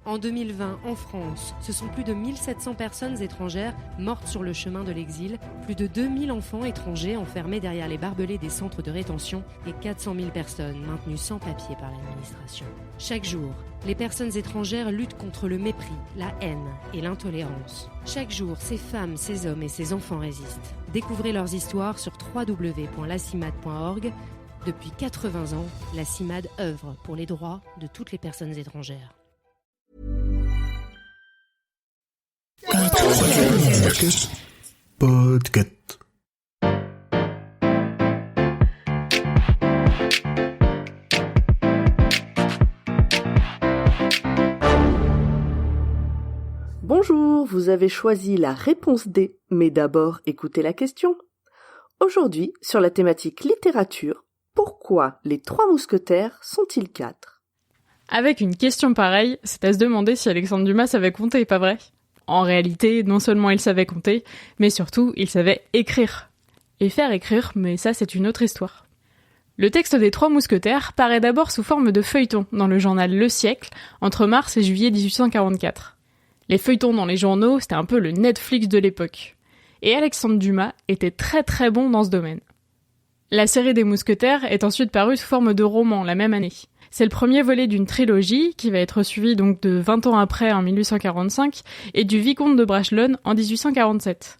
En 2020, en France, ce sont plus de 1700 personnes étrangères mortes sur le chemin de l'exil, plus de 2000 enfants étrangers enfermés derrière les barbelés des centres de rétention et 400 000 personnes maintenues sans papier par l'administration. Chaque jour, les personnes étrangères luttent contre le mépris, la haine et l'intolérance. Chaque jour, ces femmes, ces hommes et ces enfants résistent. Découvrez leurs histoires sur www.lacimad.org. Depuis 80 ans, la CIMAD œuvre pour les droits de toutes les personnes étrangères. Podcast. Bonjour, vous avez choisi la réponse D, mais d'abord écoutez la question. Aujourd'hui, sur la thématique littérature, pourquoi les trois mousquetaires sont-ils quatre ? Avec une question pareille, c'est à se demander si Alexandre Dumas savait compter, pas vrai ? En réalité, non seulement il savait compter, mais surtout il savait écrire. Et faire écrire, mais ça c'est une autre histoire. Le texte des Trois Mousquetaires paraît d'abord sous forme de feuilleton dans le journal Le Siècle, entre mars et juillet 1844. Les feuilletons dans les journaux, c'était un peu le Netflix de l'époque. Et Alexandre Dumas était très très bon dans ce domaine. La série des Mousquetaires est ensuite parue sous forme de roman la même année. C'est le premier volet d'une trilogie qui va être suivie donc de 20 ans après en 1845 et du Vicomte de Bragelonne en 1847.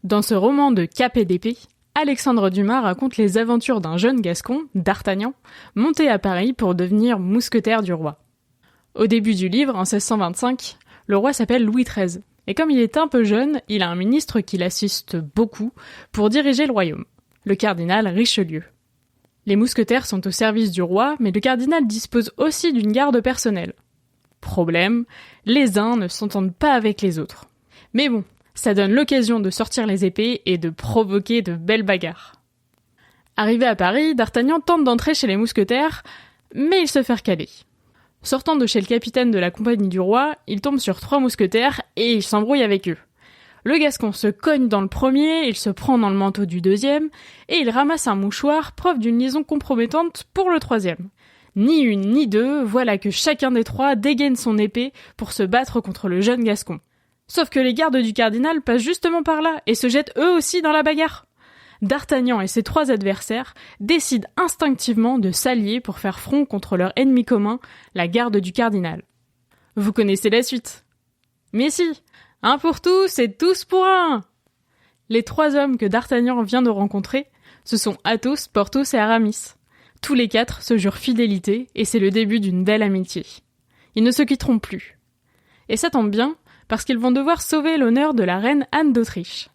Dans ce roman de cap et d'épée, Alexandre Dumas raconte les aventures d'un jeune Gascon, d'Artagnan, monté à Paris pour devenir mousquetaire du roi. Au début du livre, en 1625, le roi s'appelle Louis XIII, et comme il est un peu jeune, il a un ministre qui l'assiste beaucoup pour diriger le royaume, le cardinal Richelieu. Les mousquetaires sont au service du roi, mais le cardinal dispose aussi d'une garde personnelle. Problème, les uns ne s'entendent pas avec les autres. Mais bon, ça donne l'occasion de sortir les épées et de provoquer de belles bagarres. Arrivé à Paris, D'Artagnan tente d'entrer chez les mousquetaires, mais il se fait recaler. Sortant de chez le capitaine de la compagnie du roi, il tombe sur trois mousquetaires et il s'embrouille avec eux. Le Gascon se cogne dans le premier, il se prend dans le manteau du deuxième, et il ramasse un mouchoir, preuve d'une liaison compromettante pour le troisième. Ni une ni deux, voilà que chacun des trois dégaine son épée pour se battre contre le jeune Gascon. Sauf que les gardes du cardinal passent justement par là, et se jettent eux aussi dans la bagarre. D'Artagnan et ses trois adversaires décident instinctivement de s'allier pour faire front contre leur ennemi commun, la garde du cardinal. Vous connaissez la suite. Mais si, un pour tous et tous pour un. Les trois hommes que D'Artagnan vient de rencontrer, ce sont Athos, Porthos et Aramis. Tous les quatre se jurent fidélité et c'est le début d'une belle amitié. Ils ne se quitteront plus. Et ça tombe bien, parce qu'ils vont devoir sauver l'honneur de la reine Anne d'Autriche.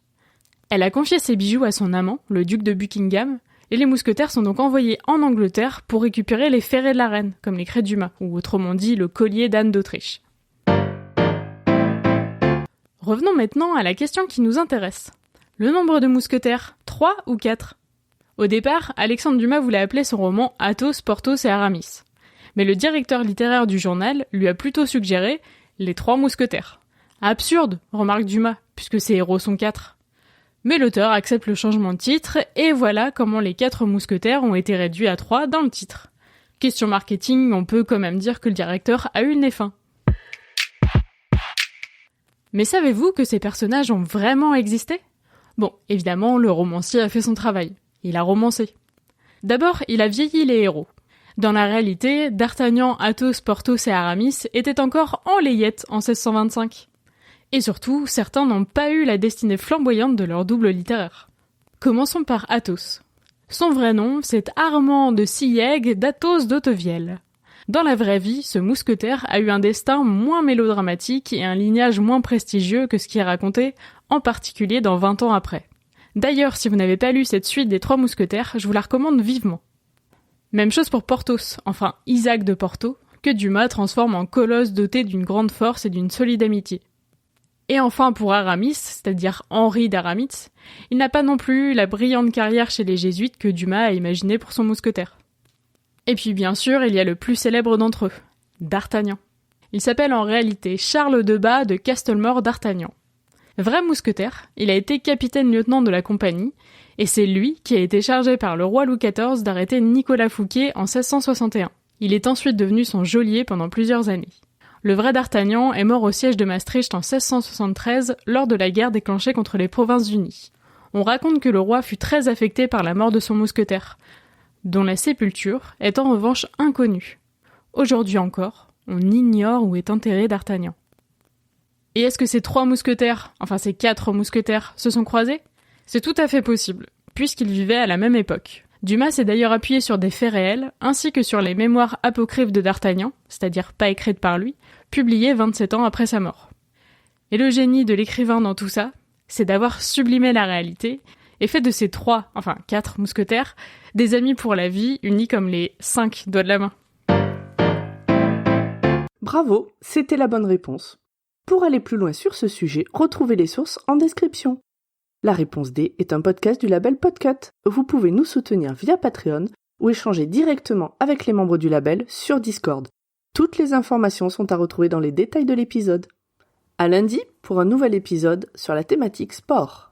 Elle a confié ses bijoux à son amant, le duc de Buckingham, et les mousquetaires sont donc envoyés en Angleterre pour récupérer les ferrets de la reine, comme l'écrit Dumas, ou autrement dit le collier d'Anne d'Autriche. Revenons maintenant à la question qui nous intéresse. Le nombre de mousquetaires, 3 ou 4 ? Au départ, Alexandre Dumas voulait appeler son roman Athos, Porthos et Aramis. Mais le directeur littéraire du journal lui a plutôt suggéré les 3 mousquetaires. Absurde, remarque Dumas, puisque ses héros sont 4. Mais l'auteur accepte le changement de titre, et voilà comment les 4 mousquetaires ont été réduits à 3 dans le titre. Question marketing, on peut quand même dire que le directeur a eu le nez fin. Mais savez-vous que ces personnages ont vraiment existé ? Bon, évidemment, le romancier a fait son travail. Il a romancé. D'abord, il a vieilli les héros. Dans la réalité, D'Artagnan, Athos, Porthos et Aramis étaient encore en layette en 1625. Et surtout, certains n'ont pas eu la destinée flamboyante de leur double littéraire. Commençons par Athos. Son vrai nom, c'est Armand de Sillègue d'Athos d'Hauteville. Dans la vraie vie, ce mousquetaire a eu un destin moins mélodramatique et un lignage moins prestigieux que ce qui est raconté, en particulier dans 20 ans après. D'ailleurs, si vous n'avez pas lu cette suite des Trois Mousquetaires, je vous la recommande vivement. Même chose pour Porthos, enfin Isaac de Porto, que Dumas transforme en colosse doté d'une grande force et d'une solide amitié. Et enfin pour Aramis, c'est-à-dire Henri d'Aramis, il n'a pas non plus la brillante carrière chez les jésuites que Dumas a imaginé pour son mousquetaire. Et puis bien sûr, il y a le plus célèbre d'entre eux, D'Artagnan. Il s'appelle en réalité Charles de Bas de Castelmore d'Artagnan. Vrai mousquetaire, il a été capitaine-lieutenant de la compagnie, et c'est lui qui a été chargé par le roi Louis XIV d'arrêter Nicolas Fouquet en 1661. Il est ensuite devenu son geôlier pendant plusieurs années. Le vrai D'Artagnan est mort au siège de Maastricht en 1673 lors de la guerre déclenchée contre les Provinces-Unies. On raconte que le roi fut très affecté par la mort de son mousquetaire, dont la sépulture est en revanche inconnue. Aujourd'hui encore, on ignore où est enterré D'Artagnan. Et est-ce que ces 4 mousquetaires se sont croisés ? C'est tout à fait possible, puisqu'ils vivaient à la même époque. Dumas s'est d'ailleurs appuyé sur des faits réels, ainsi que sur les mémoires apocryphes de D'Artagnan, c'est-à-dire pas écrites par lui, publiées 27 ans après sa mort. Et le génie de l'écrivain dans tout ça, c'est d'avoir sublimé la réalité, et fait de ces 4 mousquetaires, des amis pour la vie, unis comme les 5 doigts de la main. Bravo, c'était la bonne réponse. Pour aller plus loin sur ce sujet, retrouvez les sources en description. La réponse D est un podcast du label Podcut. Vous pouvez nous soutenir via Patreon ou échanger directement avec les membres du label sur Discord. Toutes les informations sont à retrouver dans les détails de l'épisode. À lundi pour un nouvel épisode sur la thématique sport.